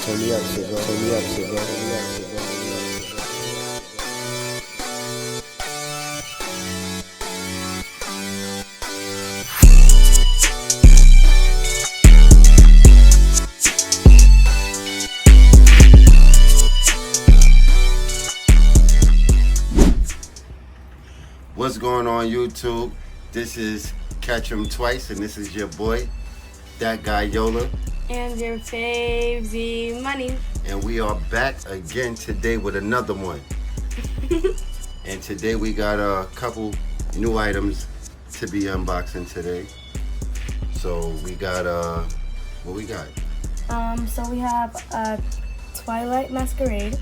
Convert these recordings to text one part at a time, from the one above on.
Turn me up, shit, bro. Turn me up, shit, bro. Turn me up, shit, bro. What's going on, YouTube? This is Catch 'em Twice, and this is your boy, that guy Yola. And your fave Z Money. And we are back again today with another one. And today we got a couple new items to be unboxing today. So we got what we got? So we have Twilight Masquerade.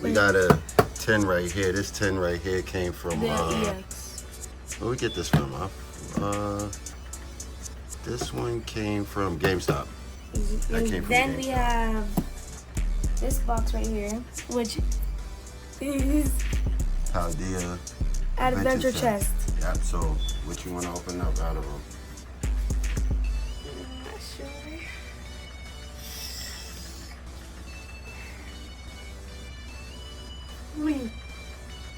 We got a 10 right here. This 10 right here came from The EX. where we get this from? This one came from GameStop. That came from Then GameStop. we have this box right here, which is Paldea Adventure Chest. Yep, so what you want to open up out of them? I'm not sure. Wait.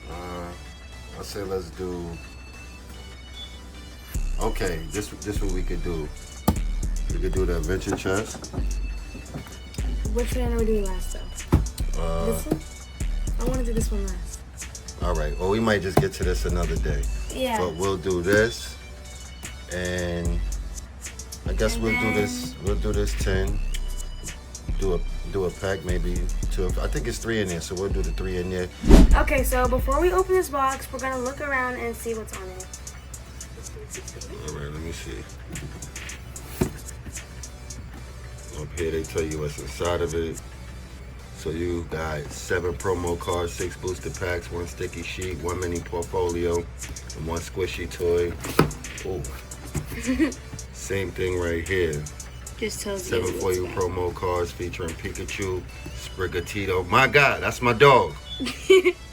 I say let's do. Okay, this what we could do. We could do the Adventure Chest. Which one are we doing last though? This one? I want to do this one last. All right. Well, we might just get to this another day. Yeah. But we'll do this, and I guess And we'll do then- this. We'll do this 10. Do a pack, maybe 2. I think it's 3 in there, so we'll do the 3 in there. Okay, so before we open this box, we're gonna look around and see what's on it. All right. Let me see. Up here they tell you what's inside of it. So you got 7 promo cards, 6 booster packs, 1 sticky sheet, 1 mini portfolio, and 1 squishy toy. Ooh. Same thing right here. Just tells you. 7 for you promo cards featuring Pikachu, Sprigatito. My God, that's my dog.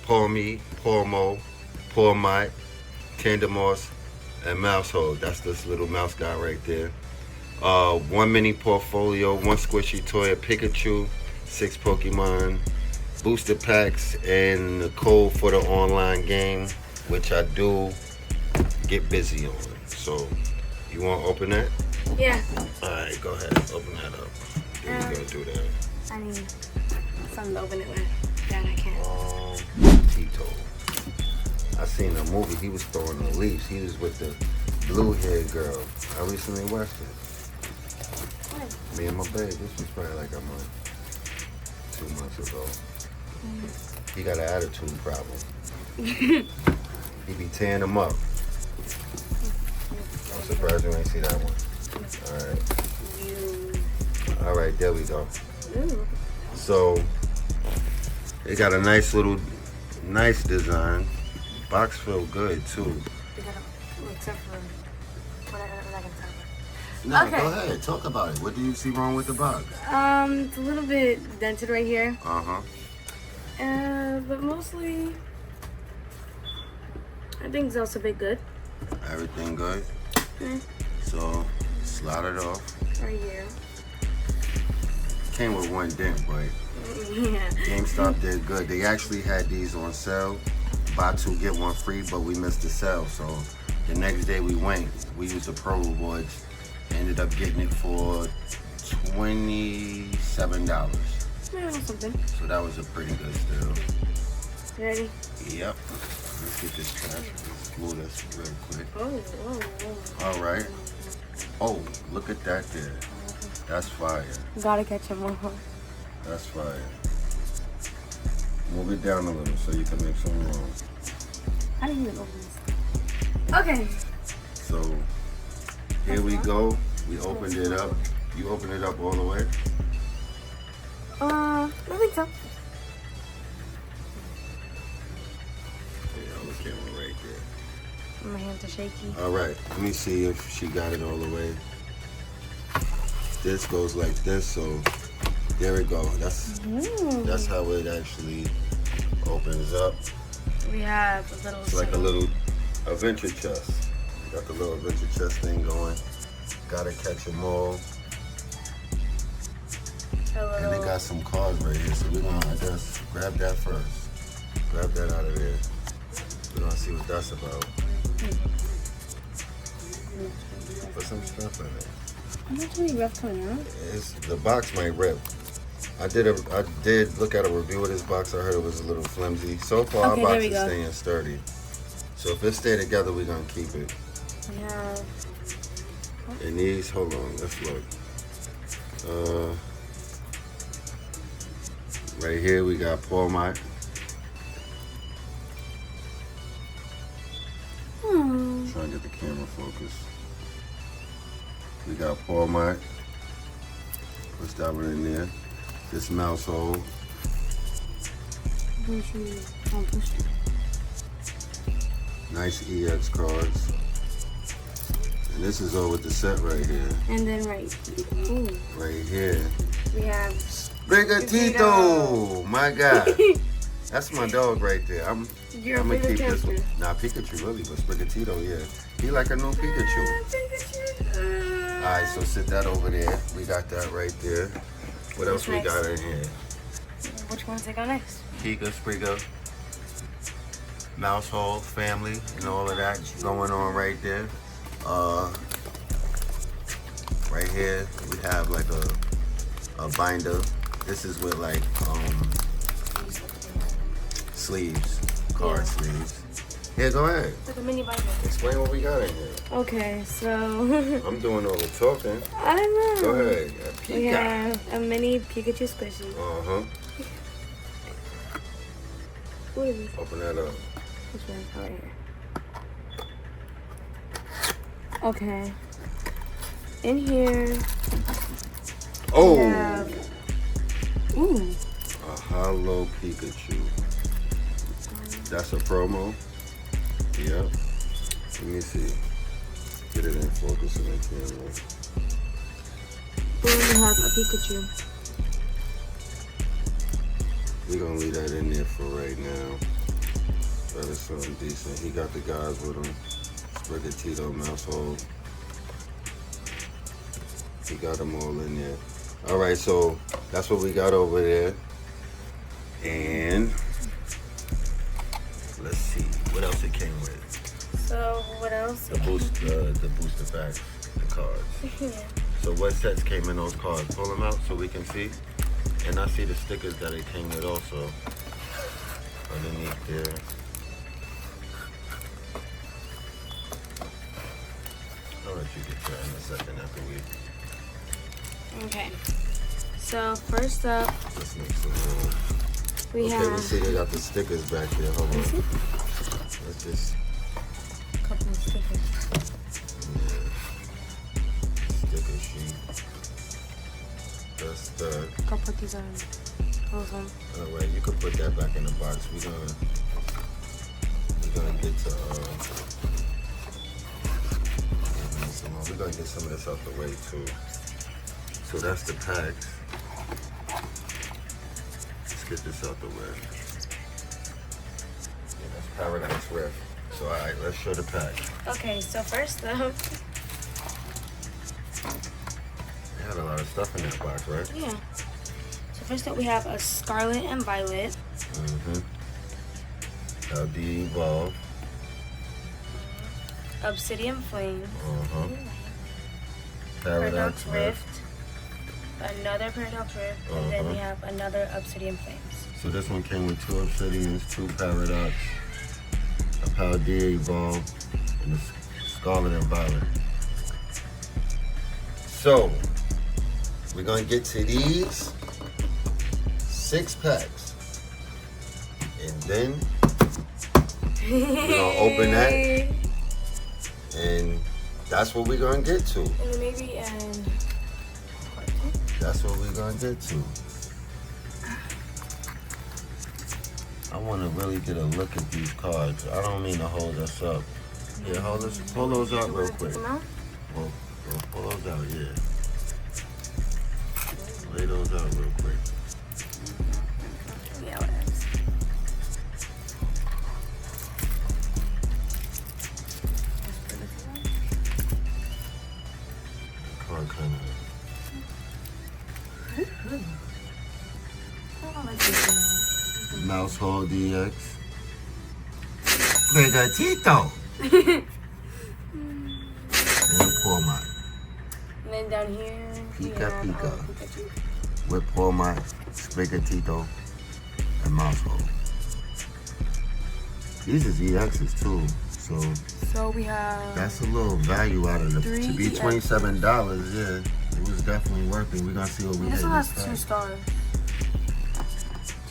Paul Me, Paul Mo, Paul Mite, Tandemos, and Mousehold. That's this little mouse guy right there. 1 mini portfolio, 1 squishy toy, a Pikachu, 6 Pokemon, booster packs, and the code for the online game, which I do get busy on. So, you want to open that? Yeah. Alright, go ahead, open that up. Then we gonna do that. I need something to open it with. Dad, I can't. Tito. I seen a movie, he was throwing the leaves. He was with the blue-haired girl. I recently watched it. Me and my babe, this was probably like a month, 2 months ago. He got an attitude problem. He be tearing them up. I'm surprised you ain't see that one. Alright, there we go. Ooh. So, it got a nice design. Box feel good too. Except for what I can tell. No, Okay. go ahead, talk about it. What do you see wrong with the box? It's a little bit dented right here. Uh-huh. But mostly, I think it's also a bit good. Everything good? Mm. So, slide it off. Right here. Came with 1 dent, but Yeah. GameStop did good. They actually had these on sale. Buy 2, get 1 free, but we missed the sale. So, the next day we went, we used the Pro Rewards. Ended up getting it for $27. Yeah, something. So that was a pretty good steal. Ready? Yep. Let's get this trash. Let's glue this real quick. Oh. All right. Oh, look at that there. That's fire. Gotta catch him all. That's fire. Move it down a little so you can make some room. I didn't even open this. Okay. So here we go. We opened it up. You opened it up all the way? I think so. Yeah, the camera right there. My hands are shaky. All right. Let me see if she got it all the way. This goes like this, so there we go. That's how it actually opens up. We have a little. It's like a little adventure chest. Got the little adventure chest thing going. Gotta catch them all. And they got some cards right here, so we're gonna, I guess, grab that first. Grab that out of there. We're gonna see what that's about. Put some stuff in it. I'm not really rough coming out. The box might rip. I did look at a review of this box. I heard it was a little flimsy. So far, Okay, our box there we is go. staying sturdy. So if it stay together, we're gonna keep it. Yeah. And these, hold on, let's look. Right here we got Paul Mike. Hmm. Trying to get the camera focused. We got Paul Mike. Push that one in there. This mouse hole. Nice EX cards. And this is all with the set right here. And then right here. we have Sprigatito! My God. That's my dog right there. I'm gonna keep this one. Nah, Pikachu really, but Sprigatito, yeah. He like a new Pikachu. Alright, so sit that over there. We got that right there. What else we got in here? Which ones they go next? Pika, Spriga, mouse hole, family, and all of that going on right there. Right here we have like a binder. This is with like sleeves, card sleeves. Here, go ahead. Like a mini binder. Explain what we got in here. Okay, so I'm doing all the talking. I don't know. Go ahead. We have a mini Pikachu squishy. What is this? Open that up. This one, oh, right here. Okay. In here. Oh. We have, ooh. A hollow Pikachu. That's a promo. Yep. Let me see. Get it in focus in the camera. We have a Pikachu. We're gonna leave that in there for right now. That is something decent. He got the guys with him. Sprigatito, mouse hole. He got them all in there. Alright, so that's what we got over there. And let's see what else it came with. So what else? The booster packs, the cards. Yeah. So what sets came in those cards? Pull them out so we can see. And I see the stickers that it came with also underneath there. I'll let you get that in a second after we. Okay. So first up, Let's make some room. we have we see they got the stickers back there. Hold on. Let's just. a couple of stickers. Yeah. Sticker sheet. That's that. Go put these on. Alright, you can put that back in the box. We're gonna get to we're gonna get some of this out the way too. So that's the packs. Let's get this out the way. Yeah, that's Paradise Rift. So alright, let's show the pack. Okay, so first up, They had a lot of stuff in that box, right? yeah. So first up we have a Scarlet and Violet. LD Evolve. Obsidian Flames. Paradox Rift. Another Paradox Rift. And then we have another Obsidian Flames. So this one came with 2 Obsidians, 2 Paradox, a Paldea Evolve, and a Scarlet and Violet. So, we're going to get to these 6 packs. And then, we're going to open that. And that's what we're going to get to. And then maybe That's what we're going to get to. I want to really get a look at these cards. I don't mean to hold us up. Yeah, pull those out real quick. Well, pull those out, yeah. Lay those out real quick. yeah, whatever. Card kind of. good. I like this one. Household EX. Pegatito. And Paul Mott. And then down here, we Pika have Pika. Pikachu. With Paul Mott, Spigatito, and Mousehold. These is EXs too, so we have. that's a little value out of the. Three To be EXs. $27, yeah, it was definitely worth it. We're gonna see what we This hit one this has 2 time. stars.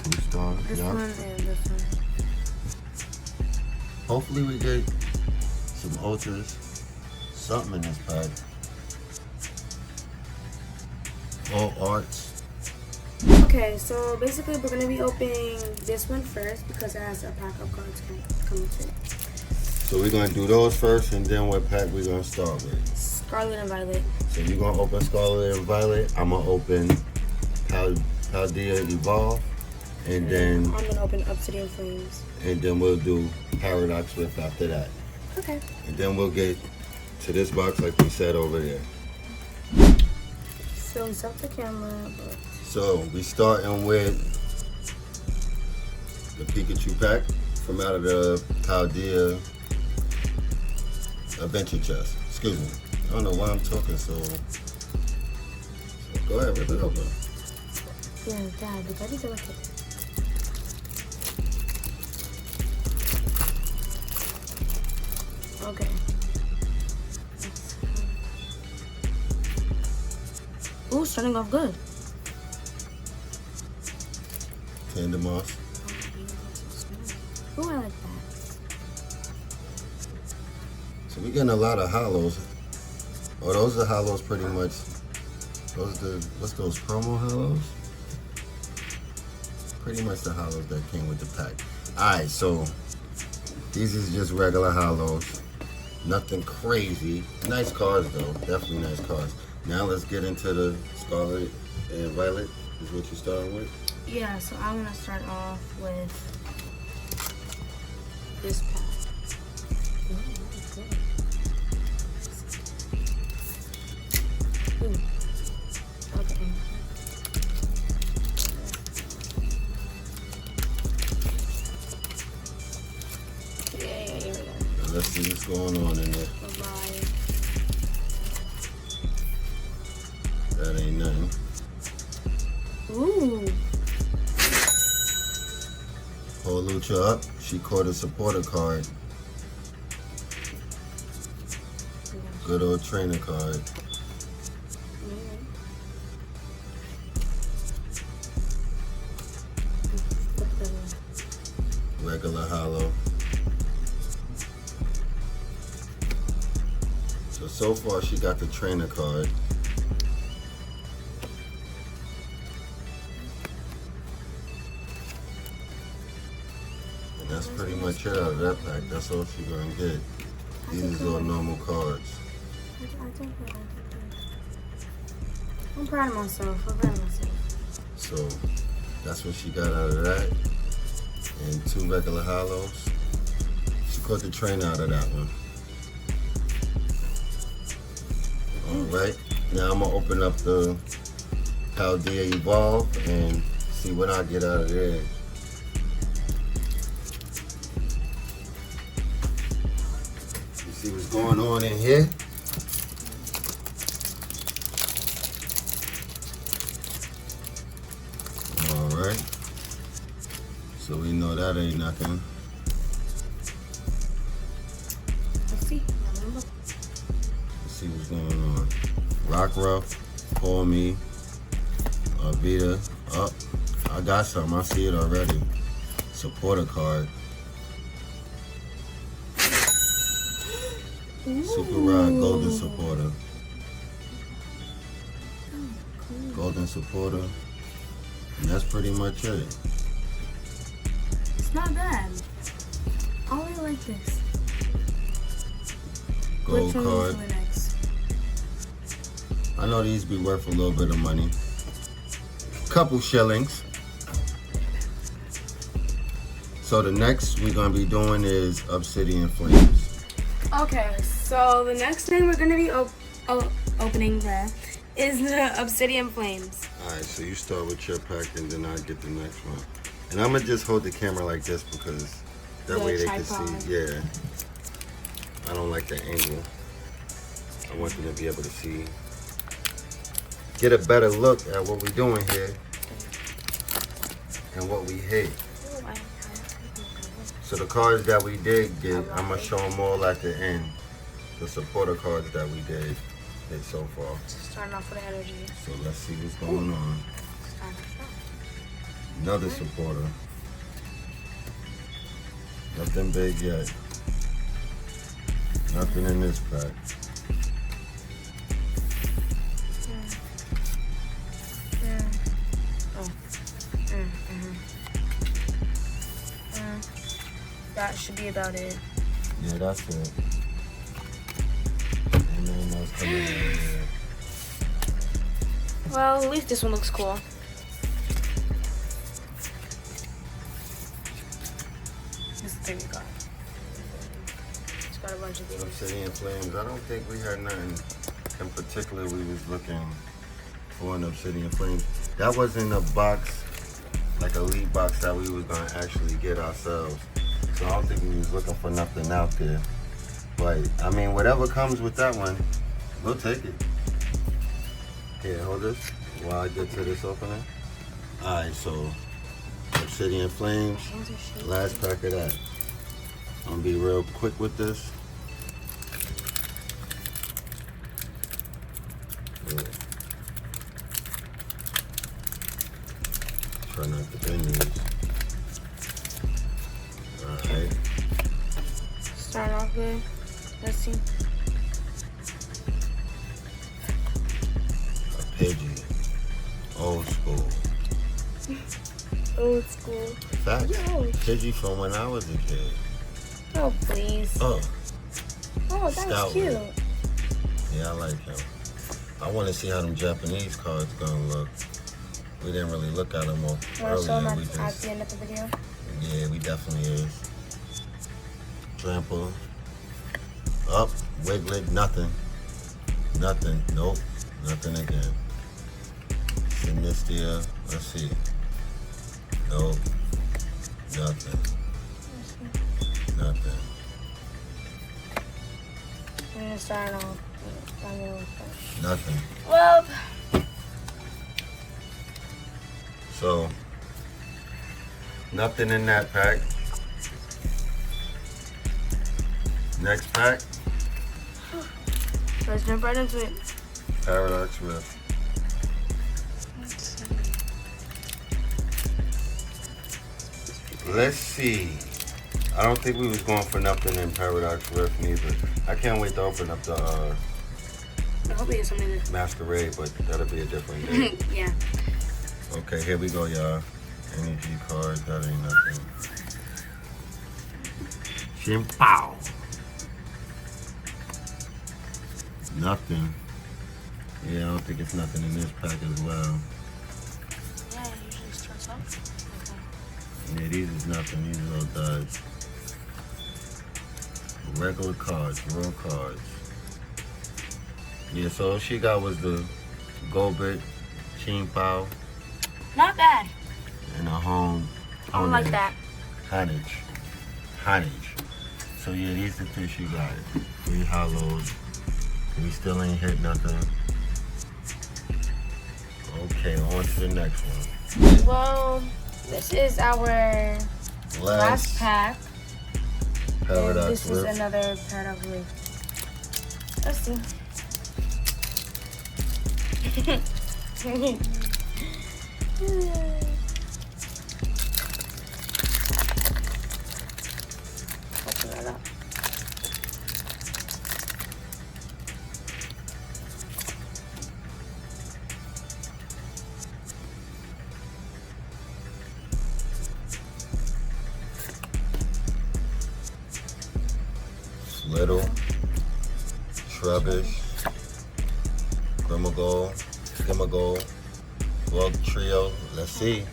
2 stars. This Yup. one and this one. Hopefully we get some ultras, something in this pack. All arts. Okay, so basically we're gonna be opening this one first because it has a pack of cards coming to it. So we're gonna do those first, and then what pack we're gonna start with. Scarlet and Violet. So you're gonna open Scarlet and Violet. I'm gonna open Paldea Evolve, and then I'm gonna open Obsidian Flames. we'll do Paradox Rift after that. Okay. And then we'll get to this box like we said over there. So it's up the camera, but So we starting with the Pikachu pack from out of the Paldea Adventure Chest. Excuse me. I don't know why I'm talking so go ahead, rip it open. yeah, Dad, the daddy's a wicked. Okay. Ooh, starting off good. Moss. Ooh, I like that. So we're getting a lot of hollows. Oh, those are hollows pretty much. What's those promo hollows? Pretty much the hollows that came with the pack. Alright, so these is just regular hollows. Nothing crazy. Nice cards though. Definitely nice cards. Now let's get into the Scarlet and Violet. Is what you're starting with? Yeah, so I'm gonna start off with this pack. Ooh, okay. Yeah, here we go. Now let's see what's going on in there. Bye-bye. That ain't nothing. Ooh. Pull Lucha up. She caught a supporter card. Good old trainer card. Regular hollow. So far she got the trainer card. And that's pretty much it out of that pack. That's all she's gonna get. These are all normal cards. I'm proud of myself. So that's what she got out of that. And 2 regular hollows. She caught the trainer out of that one. Alright, now I'm gonna open up the Paldea Evolve and see what I get out of there. You see what's going on in here? Alright. So we know that ain't nothing. Let's see. Let's see what's going on. Rockruff, Pour Me, Vita, up. I got something, I see it already. Supporter card. Super Rod, Golden Supporter. Golden Supporter. And that's pretty much it. It's not bad. I only like this. Gold Which one card. is the next? I know these be worth a little bit of money. Couple shillings. So the next we're gonna be doing is Obsidian Flames. Okay, so the next thing we're gonna be opening there is the Obsidian Flames. Alright, so you start with your pack and then I get the next one. And I'm gonna just hold the camera like this because that way they can see. Yeah. I don't like the angle. I want them to be able to see. Get a better look at what we're doing here and what we hit. So the cards that we did get, I'm gonna show them all at the end. The supporter cards that we did hit so far. Starting off with energy. So let's see what's going on. Another supporter. Nothing big yet. Nothing in this pack. That should be about it. Yeah, that's it. And then that's coming in here. Well, at least this one looks cool. This is the thing we got. It's got a bunch of these. Obsidian Flames. I don't think we had nothing in particular we was looking for in Obsidian Flames. That wasn't a box, like a lead box that we was gonna actually get ourselves. So I don't think we was looking for nothing out there. But I mean, whatever comes with that one, we'll take it. Here, hold this while I get to this opening. Alright, so Obsidian Flames, last pack of that. I'm gonna be real quick with this. Yeah. Try not to bend these. Alright. Start off good. Let's see. A Pidgey. Old school. Old school. Facts. Yo. Pidgey from when I was a kid. Oh, please. Oh. Oh, that was cute. Yeah, I like him. I want to see how them Japanese cards gonna look. We didn't really look at them all earlier. We at the end of the video? Yeah, we definitely is. Trample. Up. Wiglet. Nothing. Nothing. Nope. Nothing again. Sinistia. Let's see. Nope. Nothing. Nothing. I'm gonna start off. Nothing. Well. So, nothing in that pack. Next pack. Let's jump right into it. Paradox Rift. Let's see. I don't think we was going for nothing in Paradox Rift neither. I can't wait to open up the I hope we get something good. Masquerade, but that'll be a different day. Yeah. Okay, here we go, y'all. Energy card, that ain't nothing. Shimpow. Nothing. Yeah, I don't think it's nothing in this pack as well. Yeah, it usually starts off. Okay. Yeah, these is nothing. These are little duds. Regular cards, raw cards. Yeah, so all she got was the Golbit, Shimpow, Not bad. and a home. I don't like that. Honage. So yeah, these are the three she got. 3 hollows. We still ain't hit nothing. Okay, on to the next one. Well, this is our last pack. Paradox This is Rift. another Paradox Rift. Let's see. Open that up. Little, Trubbish, Grimagol, Bug Trio. Let's see.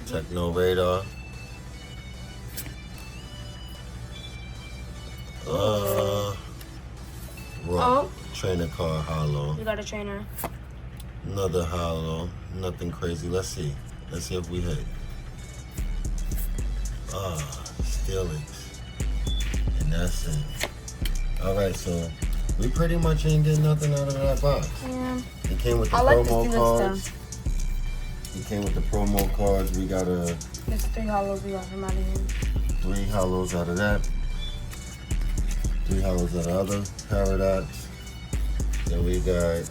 Techno Radar. Well, trainer card hollow. We got a trainer. Another hollow. Nothing crazy. Let's see. Let's see if we hit. Steelix. And that's it. Alright, so we pretty much ain't getting nothing out of that box. Yeah. It came with the promo cards. It came with the promo cards. We got There's 3 hollows we got from out of here. 3 hollows out of that. 3 hollows out of other Paradox. Then we got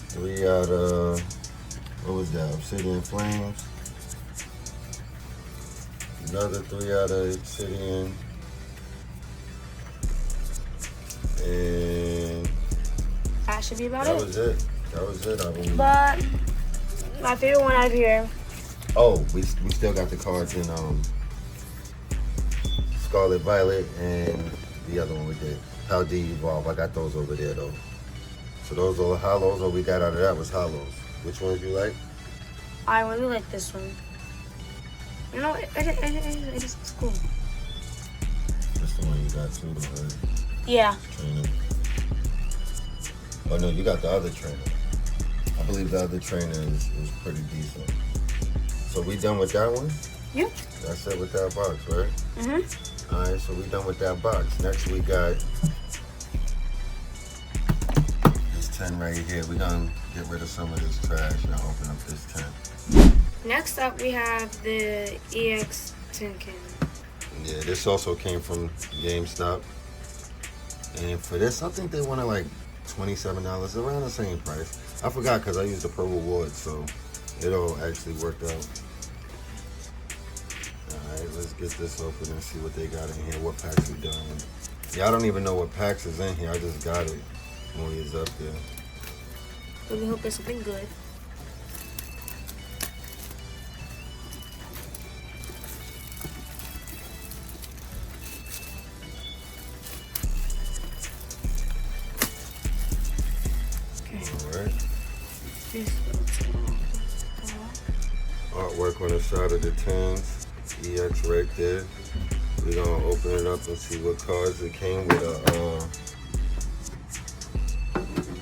3 out of, what was that? Obsidian Flames. Another 3 out of Obsidian. And that should be about that it. was it. That was it, I believe. But my favorite one out of here. Oh, we still got the cards in Scarlet, Violet, and the other one we did. Paldea Evolve. I got those over there though. So those are hollows. All we got out of that was hollows. Which ones you like? I really like this one. You know, it just looks cool. That's the one you got too, though, right? Yeah. Trainer. Oh no, you got the other trainer. I believe the other trainer is pretty decent. So we done with that one? Yep. That's it with that box, right? Mm-hmm. Alright, so we done with that box. Next we got this 10 right here. We're gonna get rid of some of this trash and open up this 10. Next up we have the EX tin can. Yeah, this also came from GameStop. And for this, I think they wanted like $27, around the same price. I forgot because I used the Pro Rewards, so it all actually worked out. Alright, let's get this open and see what they got in here, what packs we done. Yeah, I don't even know what packs is in here. I just got it when we was up there. Really hope there's something good. Artwork on the side of the tins, EX right there. We're gonna open it up and see what cards it came with.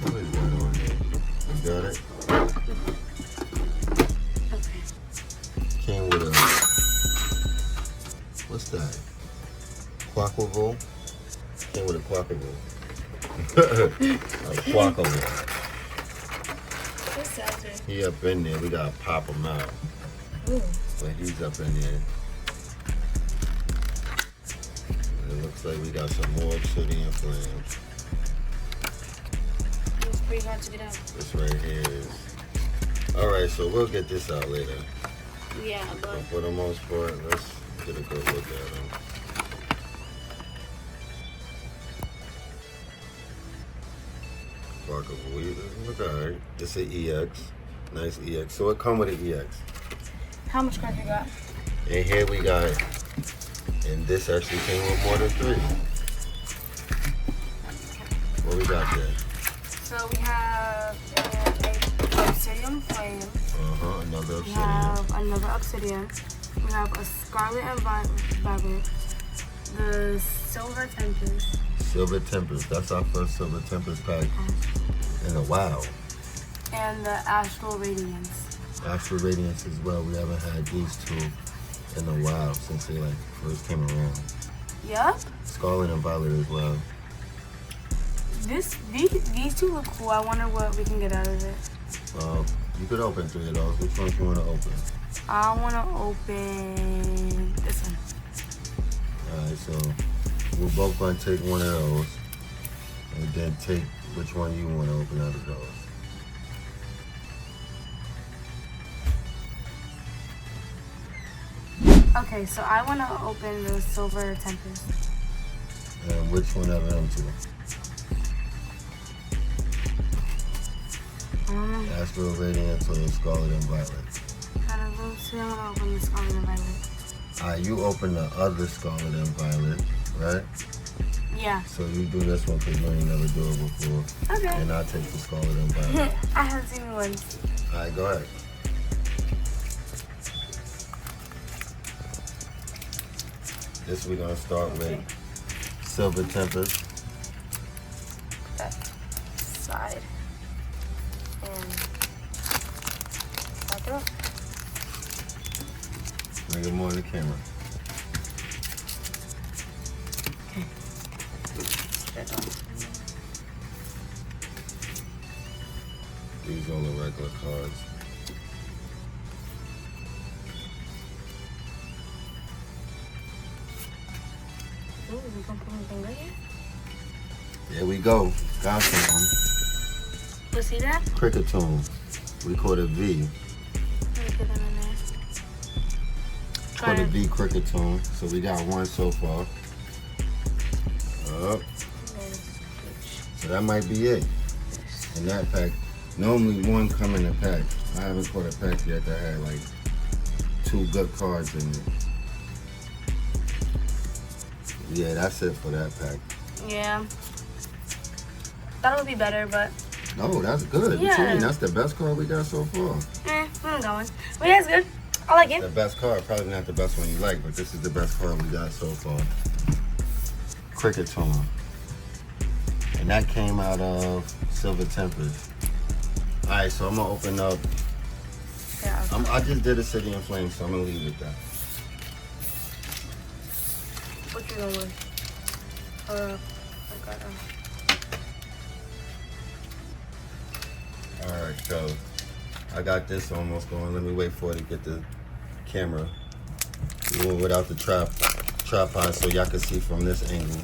What is that on there? You got it? Okay. Came with a, what's that? Quaquaval? Came with a Quaquaval. A Quaquaval. He up in there. We gotta pop him out. Ooh. But he's up in there. And it looks like we got some more Obsidian Flames. It's pretty hard to get out. This right here is. Alright, so we'll get this out later. Yeah, but For the most part, let's get a good look at him. Look alright. It's an EX. Nice EX. So it come with an EX. how much cards you got? And here we got, and this actually came with more than 3. What we got there? So we have a Obsidian Flame. Another We Obsidian. have another Obsidian. We have a Scarlet and Violet. The Silver Tempest. Silver Tempest. That's our first Silver Tempest pack in a while. And the Astral Radiance. Astral Radiance as well. We haven't had these two in a while since they like first came around. Yep. Scarlet and Violet as well. These two look cool. I wonder what we can get out of it. You could open 3 of those. Which ones you want to open? I want to open this one. Alright, so we're both going to take one of those and then take which one you want to open out of those. Okay, so I want to open the Silver Tempest. And which one out of them two? Astral Radiance or Scarlet and Violet? Kind of loose. So I'm going to open the Scarlet and Violet. Alright, you open the other Scarlet and Violet, right? Yeah. So you do this one because you ain't never do it before. Okay. And I'll take the Scarlet and Violet. I haven't seen one. Alright, go ahead. This we're going to start with Silver Tempest. front of the camera. Okay. These are the regular cards. Ooh, we gonna put anything right here? There we go. Got some. Let's see that? Cricket tone. We call it V. Let me put that in there. Call it V cricket tone. So we got one so far. Up. So that might be it in that pack. Normally one come in a pack. I haven't caught a pack yet that had like 2 good cards in it. Yeah, that's it for that pack. Yeah. Thought it would be better, but No, that's good. Yeah. What you mean? That's the best card we got so far. I'm going. But yeah, it's good. I like it. The best card, probably not the best one you like, but this is the best card we got so far. Cricket tone. And that came out of Silver Tempest. Alright, so I'm gonna open up. Yeah. I just did Obsidian Flames, so I'm gonna leave with that. What you going with? I got Alright, so I got this almost going. Let me wait for it to get the camera. We went without the tripod so y'all can see from this angle.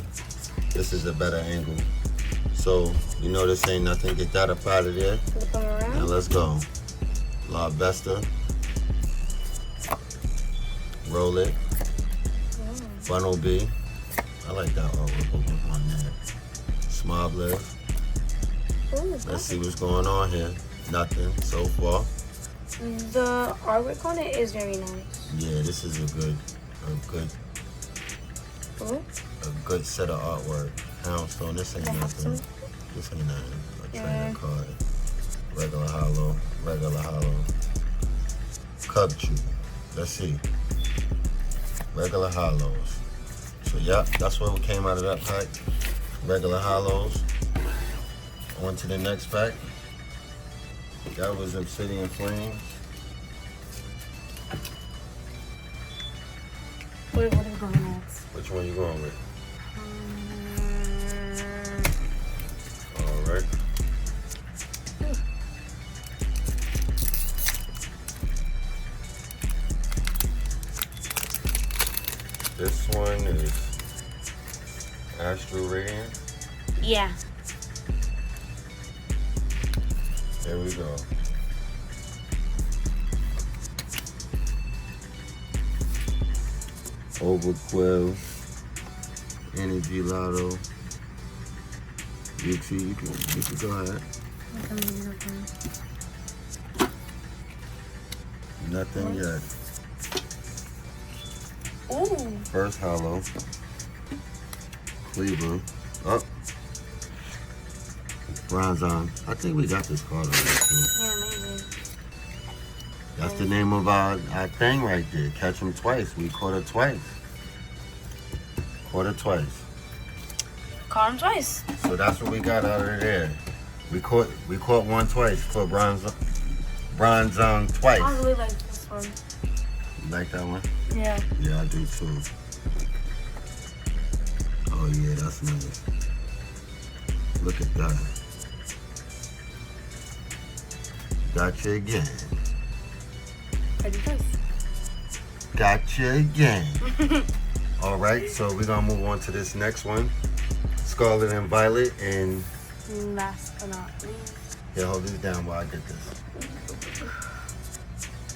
This is a better angle. So, you know this ain't nothing. Get that up out of there. And let's go. La Vesta. Roll it. Funnel B. I like that artwork on there. Small Live. Let's see what's going on here. Nothing so far. The artwork on it is very nice. Yeah, this is a good set of artwork. Houndstone, this ain't nothing. This ain't nothing. A trainer card. Regular hollow. Cub Chew. Let's see. Regular hollows. So yeah, that's what came out of that pack. Regular hollows. On to the next pack. That was Obsidian Flames. What are we going next? Which one you going with? All right. This one is Astral Radiant. Yeah. There we go. Overquill, Energy Lotto. You can go ahead. Nothing yet. Ooh. First hollow. Cleaver. Up. Bronzong. I think we got this card already too. Yeah, maybe. That's the name of our thing right there. Catch them twice. We caught her twice. Caught her twice. Caught him twice. So that's what we got out of there. We caught one twice. Caught Bronzong twice. I really like this one. You like that one? Yeah. Yeah, I do too. Oh yeah, that's nice. Look at that. Gotcha again. Pretty nice. Gotcha again. All right, so we're gonna move on to this next one. Scarlet and Violet, and Last but not least. yeah, hold this down while I get this.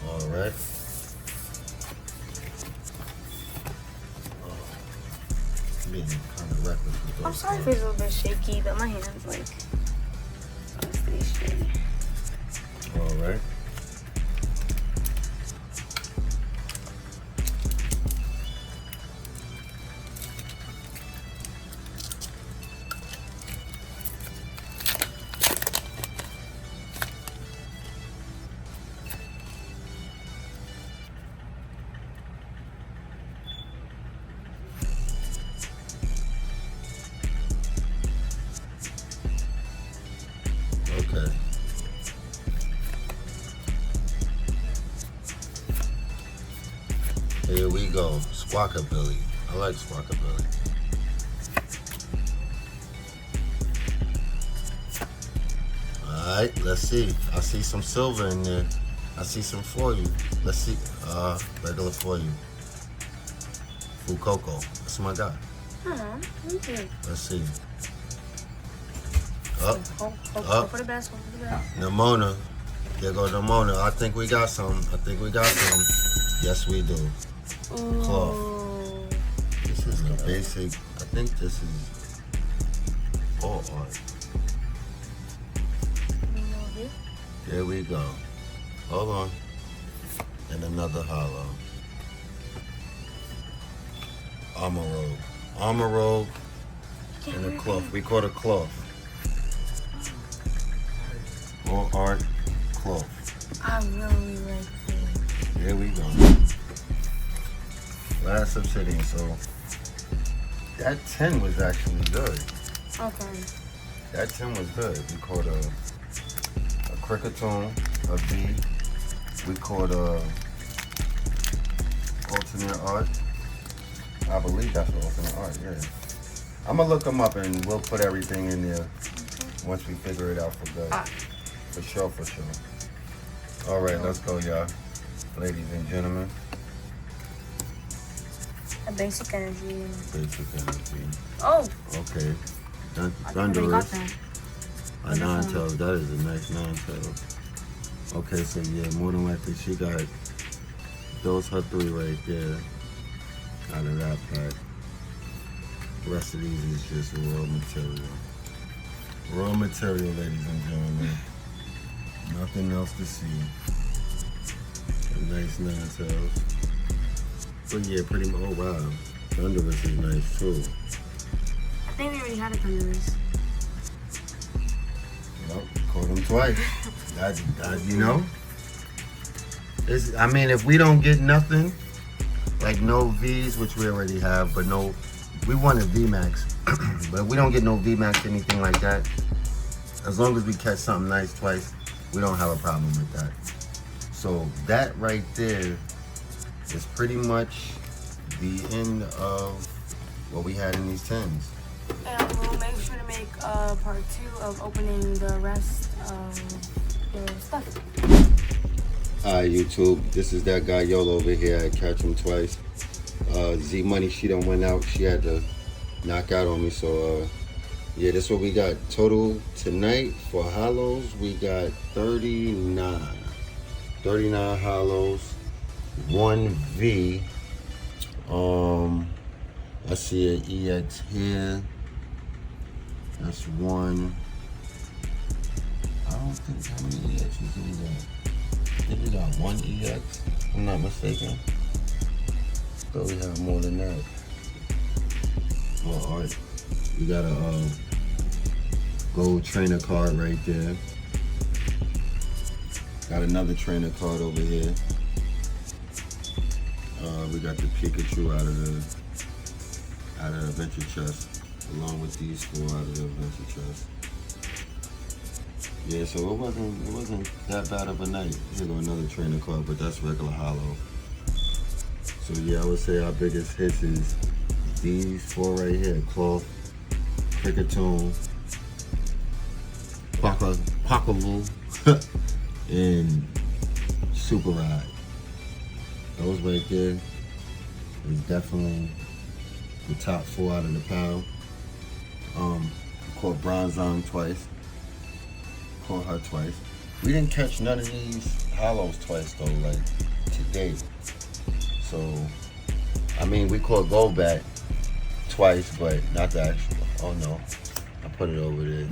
All right. Being kind of reckless with those I'm sorry if cards. it's a little bit shaky, but my hand's like honestly shaky. All right. Okay. Here we go. Squaquabilly. I like Squaquabilly. Alright, let's see. I see some silver in there. I see some for you. Let's see. Regular for you. Fucoco. That's my guy. Okay. Let's see. Up. Hope for the best. Hope for the best. Nimona. There go Nimona. I think we got some. Yes, we do. Cloth. Ooh. This is a basic. I think this is all art. There we go. Hold on. And another hollow. Armor robe. And a cloth. We call it a cloth. All art cloth. I really like this. There we go. Last Obsidian. So that 10 was actually good. Okay. That 10 was good. We caught a Cricketone, a V. We caught a alternate art. I believe that's the alternate art, yeah. I'm gonna look them up and we'll put everything in there once we figure it out for good. For sure. All right, let's go, y'all. Ladies and gentlemen. A basic energy. Basic energy. Oh! Okay. I already got that. A nine-tail, that is a nice nine-tail. Okay, so yeah, more than likely she got those her 3 right there out of that pack. The rest of these is just raw material. Raw material, ladies and gentlemen. Nothing else to see. A nice nine-tails. But yeah, pretty much, oh wow. Thunderous is nice too. I think we already had a Thunderous. Nope, caught him twice. You know? I mean, if we don't get nothing, like no V's, which we already have, but no, we wanted VMAX. But if we don't get no VMAX, anything like that, as long as we catch something nice twice, we don't have a problem with that. So that right there is pretty much the end of what we had in these 10s. And we'll make sure to make part 2 of opening the rest of the stuff. Alright, YouTube, this is that guy Yolo over here. I catch him twice. Z Money, she done went out. She had to knock out on me. So, yeah, that's what we got. Total tonight for hollows, we got 39. 39 hollows, 1 V. I see an EX here. That's 1. I don't think how many EXs do we got. I think we got 1 EX, if I'm not mistaken. Thought we had more than that. Oh, alright. We got a gold trainer card right there. Got another trainer card over here. We got the Pikachu out of the Adventure Chest, along with these 4 out of the Adventure Chest. Yeah, so it wasn't that bad of a night. Here go another trainer card, but that's regular hollow. So yeah, I would say our biggest hits is these 4 right here: Cloth, Cricketone, Quaquaval, and Super Ride. Those right there is definitely the top 4 out of the pile. Caught Bronzong twice. Caught her twice. We didn't catch none of these hollows twice though, like today. So, I mean, we caught Goldback twice, but not the actual. Oh no, I put it over there.